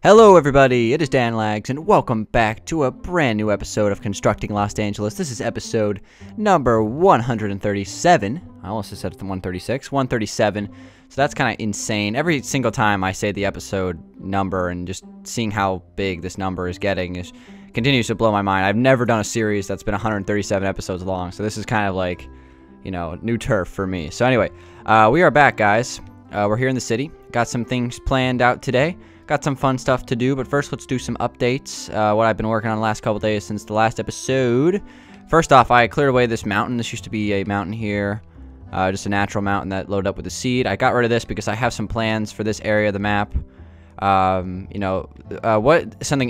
Hello everybody, it is Danlags, and welcome back to a brand new episode of Constructing Los Angeles. This is episode number 137. I almost said 136, 137. So that's kind of insane. Every single time I say the episode number and just seeing how big this number is getting continues to blow my mind. I've never done a series that's been 137 episodes long, so this is kind of like, you know, new turf for me. So anyway, we are back, guys. We're here in the city. Got some things planned out today. Got some fun stuff to do, but first let's do some updates. What I've been working on the last couple days since the last episode. First off, I cleared away this mountain. This used to be a mountain here, just a natural mountain that loaded up with the seed. I got rid of this because I have some plans for this area of the map. Something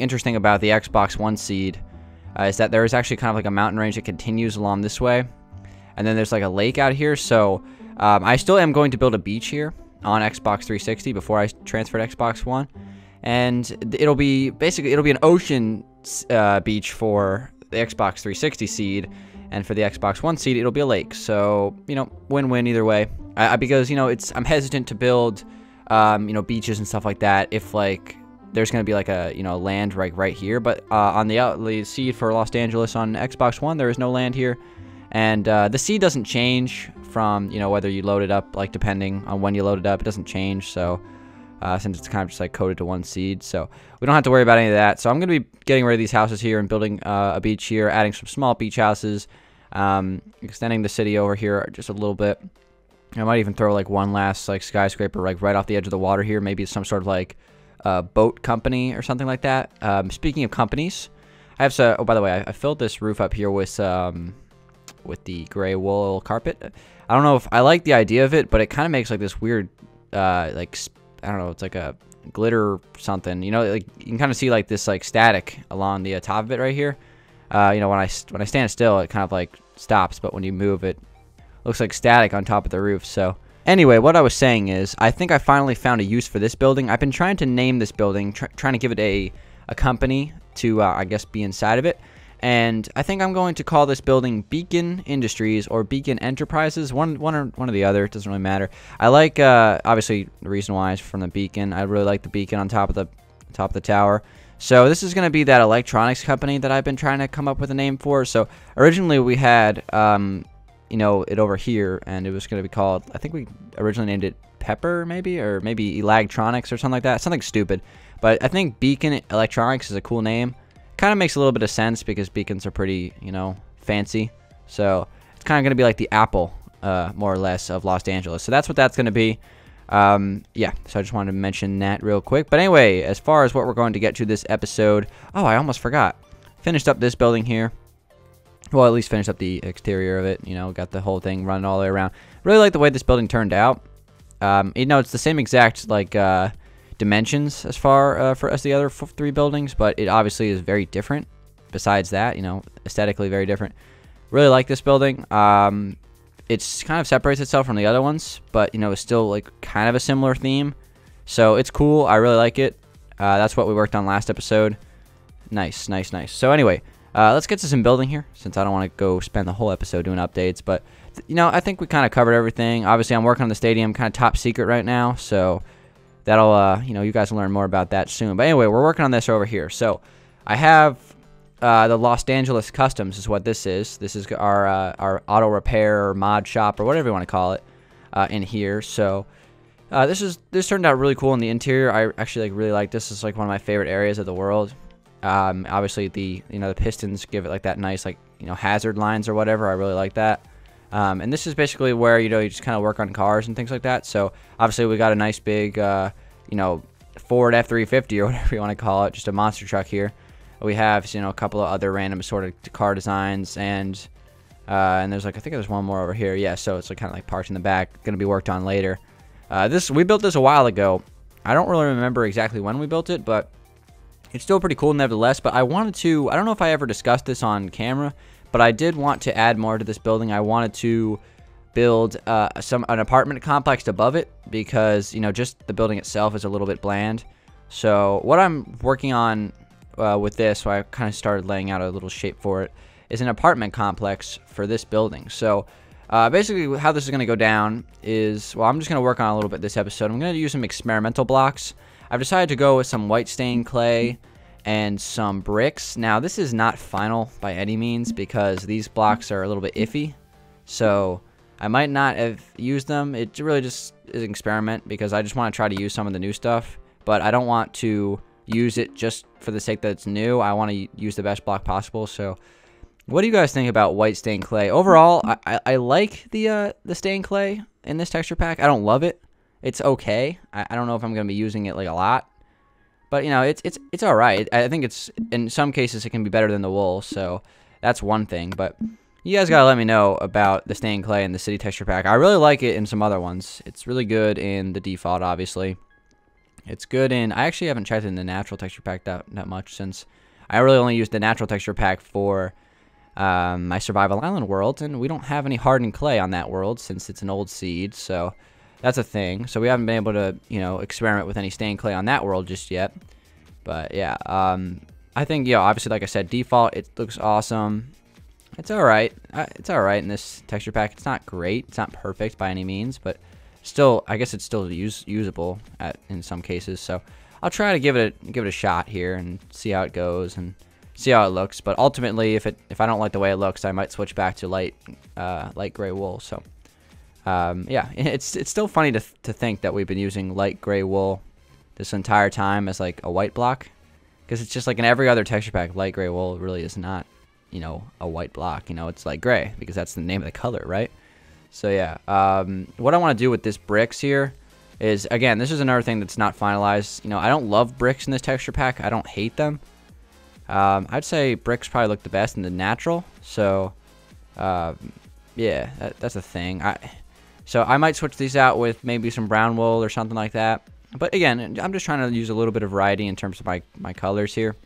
interesting about the Xbox One seed is that there is actually kind of like a mountain range that continues along this way, and then there's like a lake out here. So I still am going to build a beach here on Xbox 360 before I transfer to Xbox One, and it'll be an ocean beach for the Xbox 360 seed, and for the Xbox One seed it'll be a lake. So, you know, win-win either way. Because, you know, I'm hesitant to build beaches and stuff like that if like there's gonna be like a land right here, but on the seed for Los Angeles on Xbox One there is no land here. And the seed doesn't change from, whether you load it up, like depending on when you load it up, it doesn't change. So since it's kind of just like coded to one seed, so we don't have to worry about any of that. So I'm going to be getting rid of these houses here and building a beach here, adding some small beach houses, extending the city over here just a little bit. I might even throw like one last like skyscraper like right off the edge of the water here. Maybe some sort of like boat company or something like that. Speaking of companies, I have oh, by the way, I filled this roof up here with the gray wool carpet. I don't know if I like the idea of it, but it kind of makes like this weird, like, I don't know, it's like a glitter something. Like you can kind of see like this like static along the top of it right here. When I stand still, it kind of like stops, but when you move, it looks like static on top of the roof. So anyway, what I was saying is, I think I finally found a use for this building. I've been trying to name this building, trying to give it a company to, I guess, be inside of it. And I think I'm going to call this building Beacon Industries or Beacon Enterprises, one or the other. It doesn't really matter. I like, obviously, the reason why is from the beacon. I really like the beacon on top of the tower. So this is going to be that electronics company that I've been trying to come up with a name for. So originally we had, it over here, and it was going to be called, I think we originally named it Pepper, maybe, or maybe Elagtronics or something like that. Something stupid. But I think Beacon Electronics is a cool name. Kind of makes a little bit of sense because beacons are pretty, fancy. So it's kind of going to be like the Apple, more or less, of Los Angeles. So that's what that's going to be. Yeah, so I just wanted to mention that real quick. But anyway, as far as what we're going to get to this episode, oh, I almost forgot. Finished up this building here. Well, at least finished up the exterior of it. Got the whole thing running all the way around. Really like the way this building turned out. It's the same exact, like, dimensions as far for as the other three buildings, but it obviously is very different. Besides that, aesthetically very different. Really like this building. It's kind of separates itself from the other ones, but it's still like kind of a similar theme. So it's cool. I really like it. That's what we worked on last episode. Nice. So anyway, let's get to some building here, since I don't want to go spend the whole episode doing updates. But I think we kind of covered everything. Obviously, I'm working on the stadium, kind of top secret right now, so that'll, you guys will learn more about that soon. But anyway, we're working on this over here. So I have the Los Angeles Customs is what this is. This is our auto repair or mod shop or whatever you want to call it in here. So this turned out really cool in the interior. I actually really like this. It's like one of my favorite areas of the world. Obviously the pistons give it like that nice hazard lines or whatever. I really like that. And this is basically where, you just kind of work on cars and things like that. So obviously we got a nice big, Ford F-350 or whatever you want to call it, just a monster truck here. We have, a couple of other random sort of car designs, and there's like, I think there's one more over here. Yeah, so it's like kind of like parked in the back, going to be worked on later. We built this a while ago. I don't really remember exactly when we built it, but it's still pretty cool nevertheless. But I wanted to, I don't know if I ever discussed this on camera, but I did want to add more to this building. I wanted to build an apartment complex above it because, just the building itself is a little bit bland. So what I'm working on with this, so I kind of started laying out a little shape for it, is an apartment complex for this building. So basically how this is going to go down is, well, I'm just going to work on a little bit this episode. I'm going to use some experimental blocks. I've decided to go with some white stained clay and some bricks. Now, this is not final by any means because these blocks are a little bit iffy. So I might not have used them. It really just is an experiment because I just want to try to use some of the new stuff. But I don't want to use it just for the sake that it's new. I want to use the best block possible. So what do you guys think about white stained clay? Overall, I like the stained clay in this texture pack. I don't love it. It's okay. I don't know if I'm going to be using it like a lot. But, you know, it's all right. I think it's, in some cases, it can be better than the wool. So that's one thing. But you guys got to let me know about the stained clay and the city texture pack. I really like it in some other ones. It's really good in the default, obviously. It's good in, I actually haven't checked in the natural texture pack that much since I really only used the natural texture pack for my survival island world. And we don't have any hardened clay on that world since it's an old seed. So that's a thing. So we haven't been able to, you know, experiment with any stained clay on that world just yet. But yeah, I think, yeah, obviously, like I said, default, it looks awesome. It's all right. It's all right in this texture pack. It's not great. It's not perfect by any means, but still, I guess it's still usable in some cases. So I'll try to give it a shot here and see how it goes and see how it looks. But ultimately, if I don't like the way it looks, I might switch back to light gray wool. So yeah, it's still funny to think that we've been using light gray wool this entire time as like a white block, because it's just like in every other texture pack, light gray wool really is not, you know, a white block. You know, it's light gray because that's the name of the color, right? So yeah, what I want to do with this bricks here is, again, this is another thing that's not finalized. You know, I don't love bricks in this texture pack. I don't hate them. I'd say bricks probably look the best in the natural. So yeah, that's a thing. So I might switch these out with maybe some brown wool or something like that. But again, I'm just trying to use a little bit of variety in terms of my colors here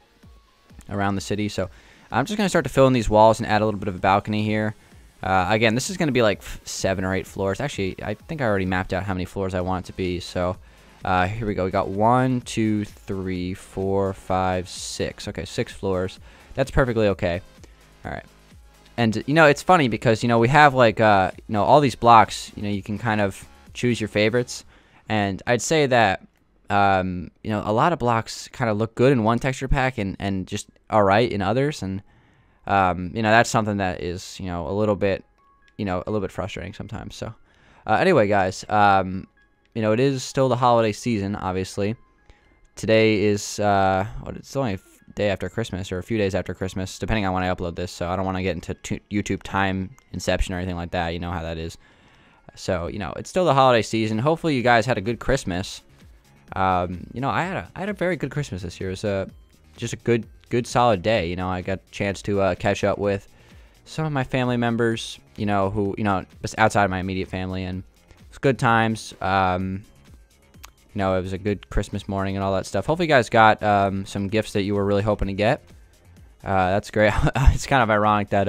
around the city. So I'm just going to start to fill in these walls and add a little bit of a balcony here. Again, this is going to be like 7 or 8 floors. Actually, I think I already mapped out how many floors I want it to be. So here we go. We got 1, 2, 3, 4, 5, 6. Okay, 6 floors. That's perfectly okay. All right. And, you know, it's funny because, you know, we have like, you know, all these blocks, you know, you can kind of choose your favorites. And I'd say that, you know, a lot of blocks kind of look good in one texture pack and just all right in others. And, you know, that's something that is, you know, a little bit frustrating sometimes. So anyway, guys, you know, it is still the holiday season, obviously. Today is, it's only a day after Christmas or a few days after Christmas, depending on when I upload this. So I don't want to get into YouTube time inception or anything like that. You know how that is. So, you know, it's still the holiday season. Hopefully you guys had a good Christmas. You know, I had a very good Christmas this year. It was just a good solid day. You know, I got a chance to catch up with some of my family members, you know, who, you know, just outside of my immediate family, and it was good times. You know, it was a good Christmas morning and all that stuff. Hopefully you guys got some gifts that you were really hoping to get. That's great. It's kind of ironic that,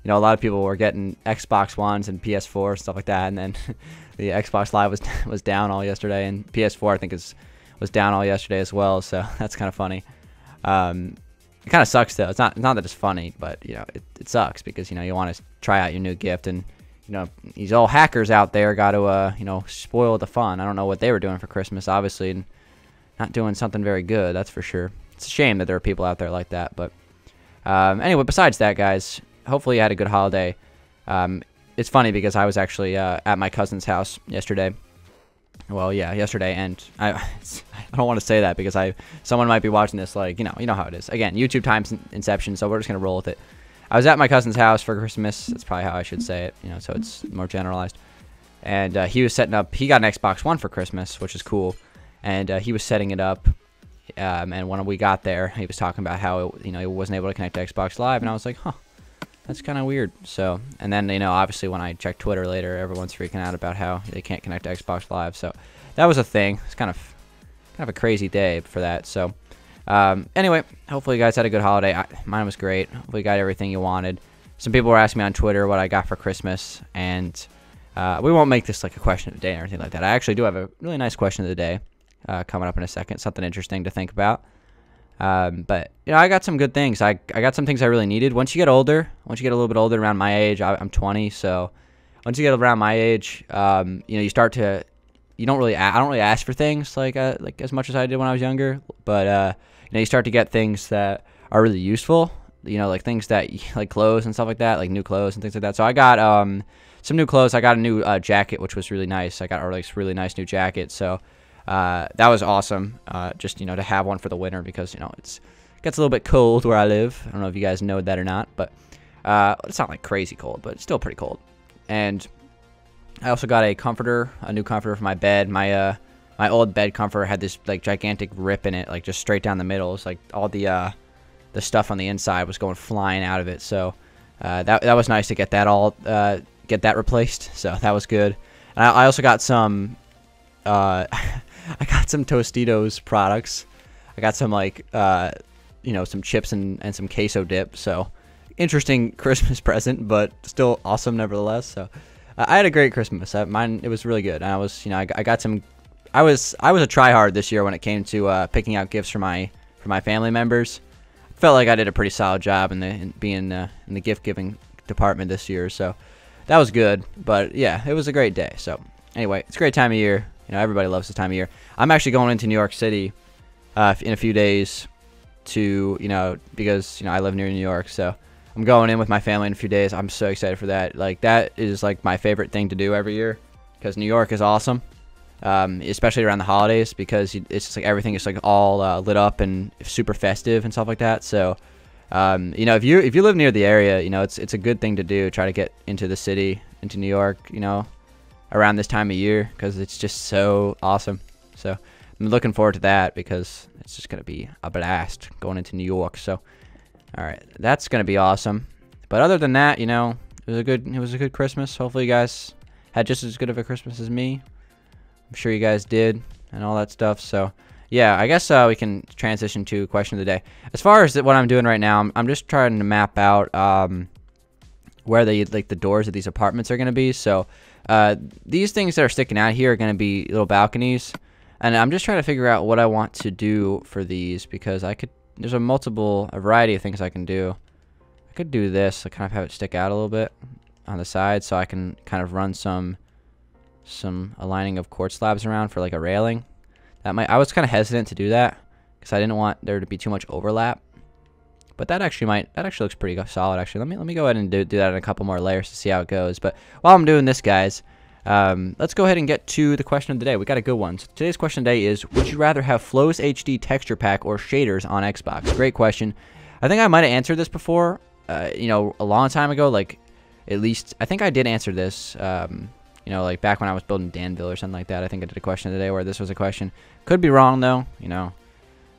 you know, a lot of people were getting Xbox Ones and PS4 stuff like that, and then the Xbox Live was down all yesterday, and PS4 I think was down all yesterday as well. So that's kind of funny. It kind of sucks though. It's not that it's funny, but you know, it sucks because, you know, you want to try out your new gift, and you know, these old hackers out there got to you know, spoil the fun. I don't know what they were doing for Christmas, obviously, and not doing something very good, that's for sure. It's a shame that there are people out there like that. But anyway, besides that, guys, hopefully you had a good holiday. It's funny because I was actually at my cousin's house yesterday. Well, yeah, yesterday, and I don't want to say that because someone might be watching this, like, you know how it is. Again, YouTube time's inception, so we're just gonna roll with it. I was at my cousin's house for Christmas. That's probably how I should say it, you know, so it's more generalized. And he was setting up. He got an Xbox One for Christmas, which is cool. And he was setting it up. And when we got there, he was talking about how you know, he wasn't able to connect to Xbox Live, and I was like, huh, that's kind of weird. So, and then, you know, obviously when I checked Twitter later, everyone's freaking out about how they can't connect to Xbox Live. So that was a thing. It's kind of a crazy day for that. So anyway, hopefully you guys had a good holiday. Mine was great. Hopefully you got everything you wanted. Some people were asking me on Twitter what I got for Christmas, and we won't make this like a question of the day or anything like that. I actually do have a really nice question of the day coming up in a second. Something interesting to think about. But you know, I got some good things. I got some things I really needed. Once you get older, once you get a little bit older, around my age, I'm 20, so once you get around my age, you know, you start to, you don't really I don't really ask for things like as much as I did when I was younger, but you know, you start to get things that are really useful, you know, like things that like clothes and stuff like that, like new clothes and things like that. So I got some new clothes. I got a new jacket, which was really nice. I got a really nice new jacket, so that was awesome. Just, you know, to have one for the winter, because, you know, it gets a little bit cold where I live. I don't know if you guys know that or not, but it's not like crazy cold, but it's still pretty cold. And I also got a new comforter for my bed. My old bed comforter had this like gigantic rip in it, like just straight down the middle. It's like all the stuff on the inside was going flying out of it. So that was nice to get that get that replaced. So that was good. And I also got some I got some Tostitos products. I got some like you know, some chips and some queso dip. So interesting Christmas present, but still awesome nevertheless. So I had a great Christmas. It was really good. And I was, you know, I got some. I was a tryhard this year when it came to picking out gifts for my family members. Felt like I did a pretty solid job in the gift giving department this year. So that was good. But yeah, it was a great day. So anyway, it's a great time of year. You know, everybody loves this time of year. I'm actually going into New York City in a few days to, you know, because, you know, I live near New York, so I'm going in with my family in a few days. I'm so excited for that. Like, that is like my favorite thing to do every year, because New York is awesome, especially around the holidays, because it's just like everything is like all lit up and super festive and stuff like that. So you know, if you live near the area, you know, it's a good thing to do. Try to get into the city, into New York, you know, around this time of year, because it's just so awesome. So I'm looking forward to that, because it's just gonna be a blast going into New York. So all right, that's gonna be awesome. But other than that, you know, it was a good Christmas. Hopefully you guys had just as good of a Christmas as me. I'm sure you guys did, and all that stuff. So yeah, I guess we can transition to question of the day. As far as what I'm doing right now, I'm just trying to map out where the doors of these apartments are gonna be. So these things that are sticking out here are gonna be little balconies, and I'm just trying to figure out what I want to do for these, because there's a variety of things I can do. I could do this, kind of have it stick out a little bit on the side, so I can kind of run some aligning of quartz slabs around for like a railing. I was kind of hesitant to do that, because I didn't want there to be too much overlap. But that actually looks pretty solid. Actually, let me go ahead and do that in a couple more layers to see how it goes. But while I'm doing this, guys, let's go ahead and get to the question of the day. We got a good one. So today's question of the day is: would you rather have Flows HD texture pack or shaders on Xbox? Great question. I think I might have answered this before, you know, a long time ago. Like, at least I think I did answer this. You know, like back when I was building Danville or something like that. I think I did a question of the day where this was a question. Could be wrong though. You know,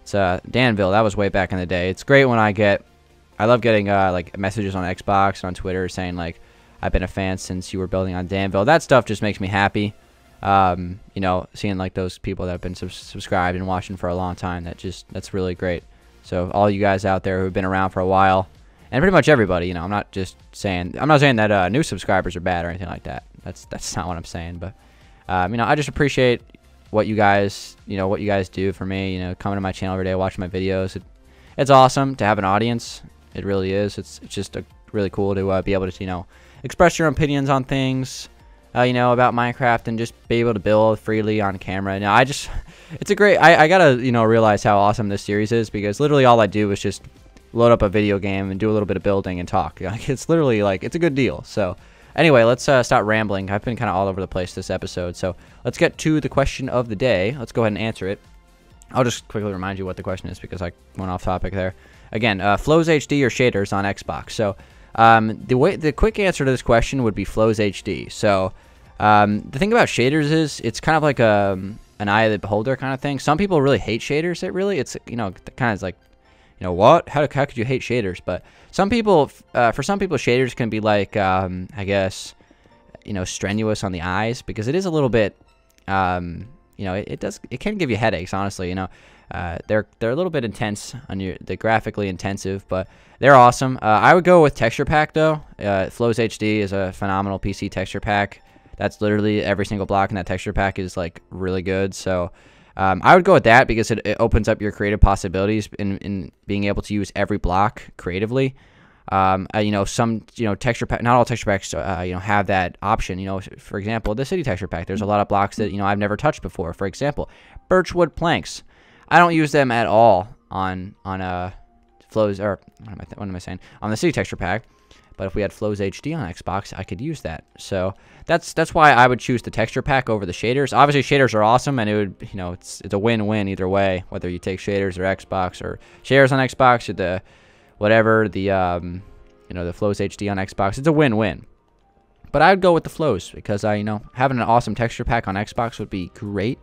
it's Danville. That was way back in the day. It's great when I love getting like messages on Xbox and on Twitter saying like, I've been a fan since you were building on Danville. That stuff just makes me happy. You know, seeing like those people that have been subscribed and watching for a long time. That's really great. So all you guys out there who've been around for a while, and pretty much everybody, you know, I'm not saying that new subscribers are bad or anything like that. That's not what I'm saying. But you know, I just appreciate what you guys do for me. You know, coming to my channel every day, watching my videos. It's awesome to have an audience. It really is. It's just really cool to be able to, you know, express your opinions on things, you know, about Minecraft, and just be able to build freely on camera. Now, it's a great. I gotta, you know, realize how awesome this series is, because literally all I do is just load up a video game and do a little bit of building and talk. Like, it's literally like, it's a good deal. So anyway, let's stop rambling. I've been kind of all over the place this episode. So let's get to the question of the day. Let's go ahead and answer it. I'll just quickly remind you what the question is, because I went off topic there. Again, Flows HD or shaders on Xbox. So the quick answer to this question would be Flows HD. So the thing about shaders is it's kind of like an eye of the beholder kind of thing. Some people really hate shaders. It's, you know, kind of like, you know, what? How could you hate shaders? But some people, for some people, shaders can be like, I guess, you know, strenuous on the eyes, because it is a little bit, you know, it can give you headaches, honestly. You know, they're a little bit intense they're graphically intensive, but they're awesome. I would go with texture pack though. Flows HD is a phenomenal PC texture pack. That's literally every single block in that texture pack is like really good. So I would go with that, because it opens up your creative possibilities in being able to use every block creatively. You know, some, you know, texture pack, not all texture packs, you know, have that option. You know, for example, the city texture pack, there's a lot of blocks that, you know, I've never touched before. For example, birchwood planks. I don't use them at all on Flows, or what am I saying? On the city texture pack. But if we had Flows HD on Xbox, I could use that. So that's why I would choose the texture pack over the shaders. Obviously, shaders are awesome, and it would, you know, it's a win-win either way, whether you take shaders or Xbox, or shaders on Xbox, or the whatever, the you know, the Flows HD on Xbox. It's a win-win. But I would go with the Flows because you know, having an awesome texture pack on Xbox would be great.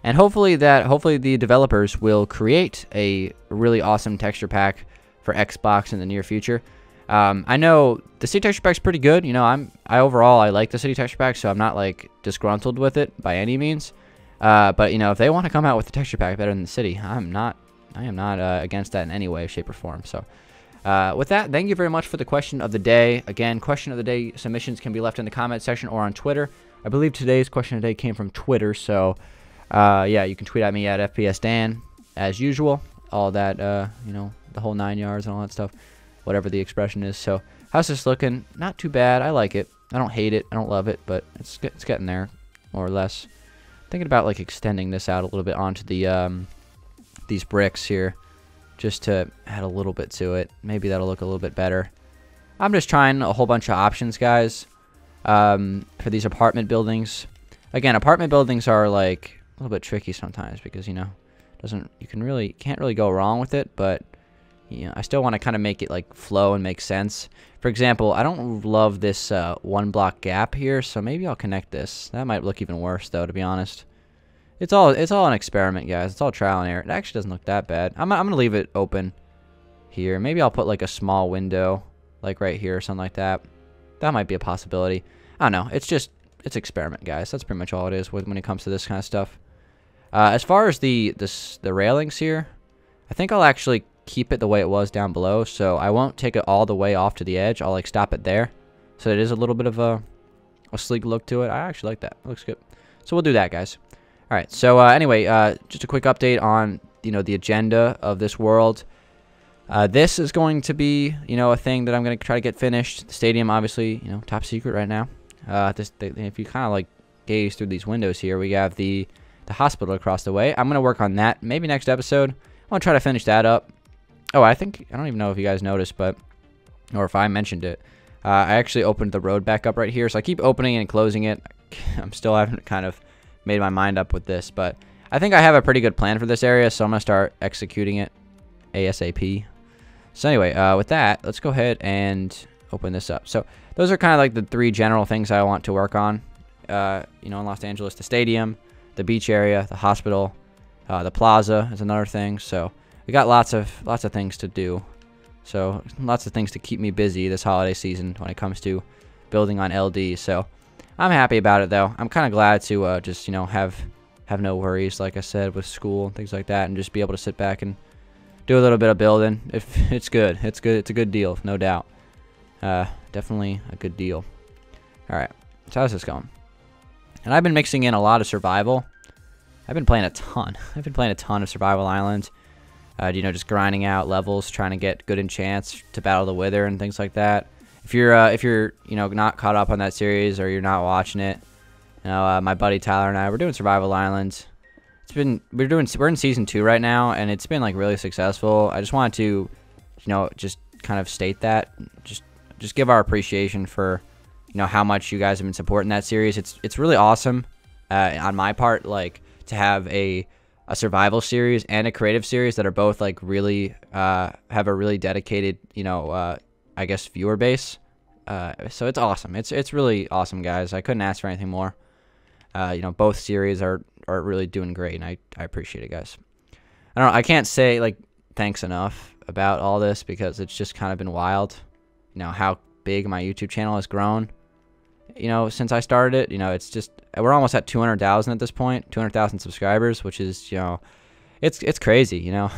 And hopefully the developers will create a really awesome texture pack for Xbox in the near future. I know the city texture pack's pretty good. You know, overall I like the city texture pack, so I'm not like disgruntled with it by any means. But you know, if they want to come out with the texture pack better than the city, I am not against that in any way, shape, or form. So with that, thank you very much for the question of the day. Again, question of the day submissions can be left in the comment section or on Twitter. I believe today's question of the day came from Twitter, so yeah, you can tweet at me at FPSDan as usual. All that, you know, the whole 9 yards and all that stuff, whatever the expression is. So how's this looking? Not too bad. I like it. I don't hate it. I don't love it, but it's getting there, more or less. Thinking about like extending this out a little bit onto the these bricks here, just to add a little bit to it. Maybe that'll look a little bit better. I'm just trying a whole bunch of options, guys, for these apartment buildings. Again, apartment buildings are like a little bit tricky sometimes because, you know, can't really go wrong with it, but you know, I still want to kind of make it like flow and make sense. For example, I don't love this 1 block gap here, so maybe I'll connect this. That might look even worse though, to be honest. It's all an experiment, guys. It's all trial and error. It actually doesn't look that bad. I'm gonna leave it open here. Maybe I'll put like a small window like right here or something like that. That might be a possibility. I don't know. It's experiment, guys. That's pretty much all it is when it comes to this kind of stuff. As far as the railings here, I think I'll actually keep it the way it was down below, so I won't take it all the way off to the edge. I'll like stop it there, so it is a little bit of a sleek look to it. I actually like that. It looks good. So we'll do that, guys. All right. So anyway, just a quick update on, you know, the agenda of this world. This is going to be, you know, a thing that I'm going to try to get finished. The stadium, obviously, you know, top secret right now. If you kind of like gaze through these windows here, we have the hospital across the way. I'm going to work on that maybe next episode. I want to try to finish that up. Oh, I don't even know if you guys noticed, or if I mentioned it. I actually opened the road back up right here, so I keep opening and closing it. I'm still haven't kind of made my mind up with this, but I think I have a pretty good plan for this area, so I'm going to start executing it ASAP. So anyway, with that, let's go ahead and open this up. So those are kind of like the 3 general things I want to work on, you know, in Los Angeles. The stadium, the beach area, the hospital, the plaza is another thing. So we got lots of things to do. So lots of things to keep me busy this holiday season when it comes to building on LD. So I'm happy about it, though. I'm kind of glad to just, you know, have no worries, like I said, with school and things like that, and just be able to sit back and do a little bit of building. If it's good, it's a good deal, no doubt. Definitely a good deal. All right, so how's this going? And I've been mixing in a lot of survival. I've been playing a ton. I've been playing a ton of Survival Island. You know, just grinding out levels, trying to get good enchants to battle the Wither and things like that. If you're you know, not caught up on that series or you're not watching it, you know, my buddy Tyler and I, we're doing Survival Island. We're in season 2 right now, and it's been like really successful. I just wanted to, you know, just kind of state that, just give our appreciation for, you know, how much you guys have been supporting that series. It's really awesome on my part, like, to have a survival series and a creative series that are both like really have a really dedicated, you know, I guess viewer base. So it's awesome. It's really awesome, guys. I couldn't ask for anything more. You know, both series are really doing great, and I appreciate it, guys. I can't say like thanks enough about all this because it's just kind of been wild. You know how big my YouTube channel has grown. You know, since I started it, you know, it's just, we're almost at 200,000 at this point, 200,000 subscribers, which is, you know, it's crazy, you know.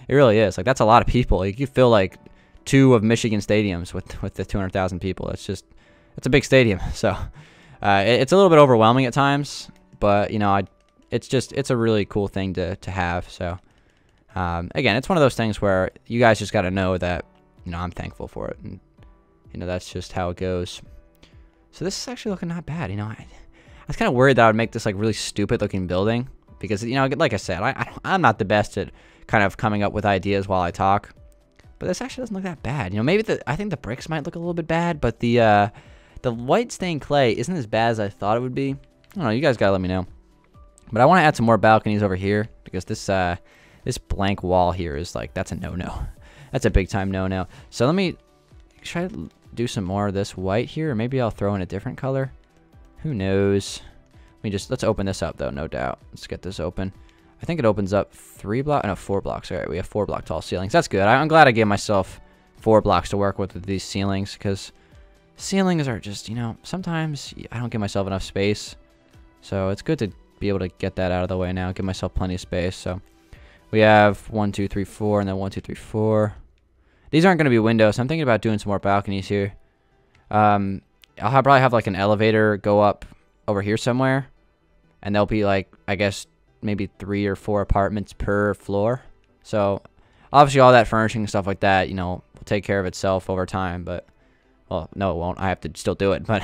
It really is. Like, that's a lot of people. Like, you feel like 2 of Michigan stadiums with the 200,000 people. It's a big stadium. So it's a little bit overwhelming at times, but, you know, it's a really cool thing to have. So again, it's one of those things where you guys just got to know that, you know, I'm thankful for it. And, you know, that's just how it goes. So this is actually looking not bad. You know, I was kind of worried that I would make this like really stupid looking building because, you know, like I said, I'm not the best at kind of coming up with ideas while I talk. But this actually doesn't look that bad. You know, maybe I think the bricks might look a little bit bad, but the white stained clay isn't as bad as I thought it would be. I don't know. You guys gotta let me know. But I want to add some more balconies over here because this blank wall here is like, that's a no-no. That's a big time no-no. So let me try to do some more of this white here, or maybe I'll throw in a different color. Who knows? Let's open this up though, no doubt. Let's get this open. I think it opens up 4 blocks. All right, we have 4 block tall ceilings. That's good. I'm glad I gave myself 4 blocks to work with these ceilings, because ceilings are just, you know, sometimes I don't give myself enough space. So it's good to be able to get that out of the way now, give myself plenty of space. So we have 1, 2, 3, 4, and then 1, 2, 3, 4. These aren't going to be windows, so I'm thinking about doing some more balconies here. I'll probably have like an elevator go up over here somewhere, and there'll be like, I guess, maybe 3 or 4 apartments per floor. So obviously all that furnishing and stuff like that, you know, will take care of itself over time. But, well, no, it won't. I have to still do it, but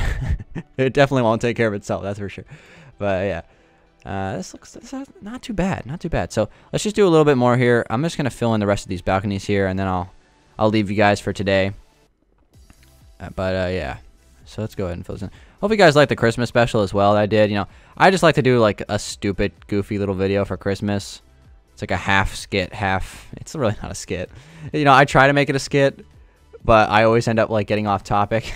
it definitely won't take care of itself, that's for sure. But yeah, this looks not too bad, not too bad. So let's just do a little bit more here. I'm just gonna fill in the rest of these balconies here, and then I'll leave you guys for today. Yeah, so let's go ahead and fill this in. Hope you guys like the Christmas special as well that I did. You know, I just like to do like a stupid, goofy little video for Christmas. It's like a half skit, half. It's really not a skit. You know, I try to make it a skit, but I always end up like getting off topic.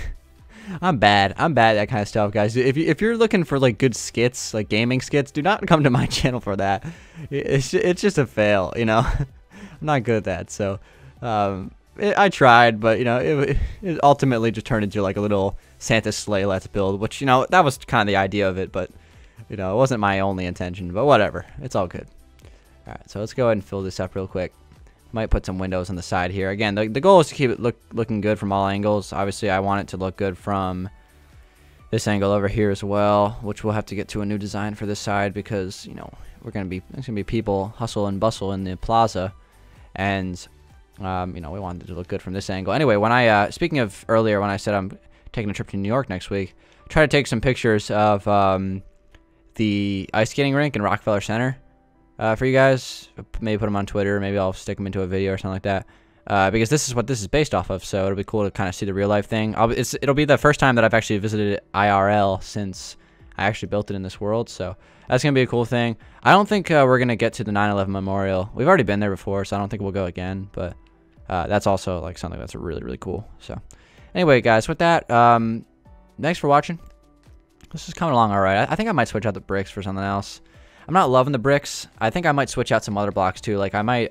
I'm bad at that kind of stuff, guys. If you're looking for like good skits, like gaming skits, do not come to my channel for that. It's just a fail, you know. I'm not good at that. So I tried, but you know, it ultimately just turned into like a little Santa sleigh let's build, which, you know, that was kind of the idea of it, but you know, it wasn't my only intention. But whatever, it's all good. All right, so let's go ahead and fill this up real quick. Might put some windows on the side here. Again, the goal is to keep it looking good from all angles. Obviously, I want it to look good from this angle over here as well, which we'll have to get to a new design for this side because, you know, there's gonna be people hustle and bustle in the plaza, and you know, we wanted it to look good from this angle. Anyway, when I speaking of earlier when I said I'm taking a trip to New York next week, try to take some pictures of the ice skating rink in Rockefeller Center. For you guys, maybe put them on Twitter, maybe I'll stick them into a video or something like that, because this is what this is based off of, so it'll be cool to kind of see the real life thing. It'll be the first time that I've actually visited IRL since I actually built it in this world, so that's going to be a cool thing. I don't think we're going to get to the 9/11 memorial. We've already been there before, so I don't think we'll go again, but that's also like something that's really, really cool. So anyway, guys, with that, thanks for watching. This is coming along all right. I think I might switch out the bricks for something else. I'm not loving the bricks. I think I might switch out some other blocks too. Like I might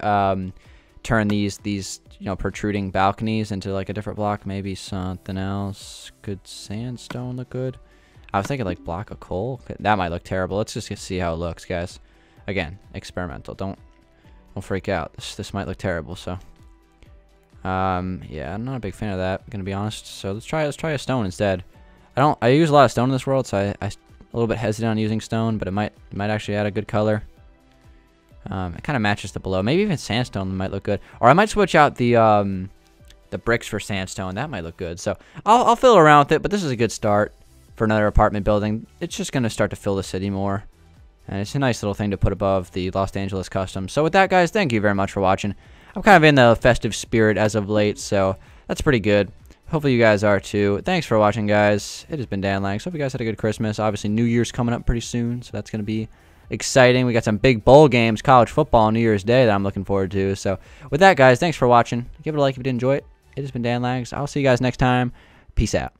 turn these you know, protruding balconies into like a different block. Maybe something else. Could sandstone look good? I was thinking like block of coal. That might look terrible. Let's just see how it looks, guys. Again, experimental. Don't freak out. This might look terrible. So yeah, I'm not a big fan of that, I'm gonna be honest. So let's try a stone instead. I use a lot of stone in this world, so I a little bit hesitant on using stone, but it might actually add a good color. It kind of matches the below. Maybe even sandstone might look good. Or I might switch out the bricks for sandstone. That might look good. So I'll fiddle around with it, but this is a good start for another apartment building. It's just going to start to fill the city more. And it's a nice little thing to put above the Los Angeles Customs. So with that, guys, thank you very much for watching. I'm kind of in the festive spirit as of late, so that's pretty good. Hopefully you guys are too. Thanks for watching, guys. It has been Dangeles. Hope you guys had a good Christmas. Obviously, New Year's coming up pretty soon, so that's going to be exciting. We got some big bowl games, college football on New Year's Day that I'm looking forward to. So with that, guys, thanks for watching. Give it a like if you did enjoy it. It has been Dangeles. I'll see you guys next time. Peace out.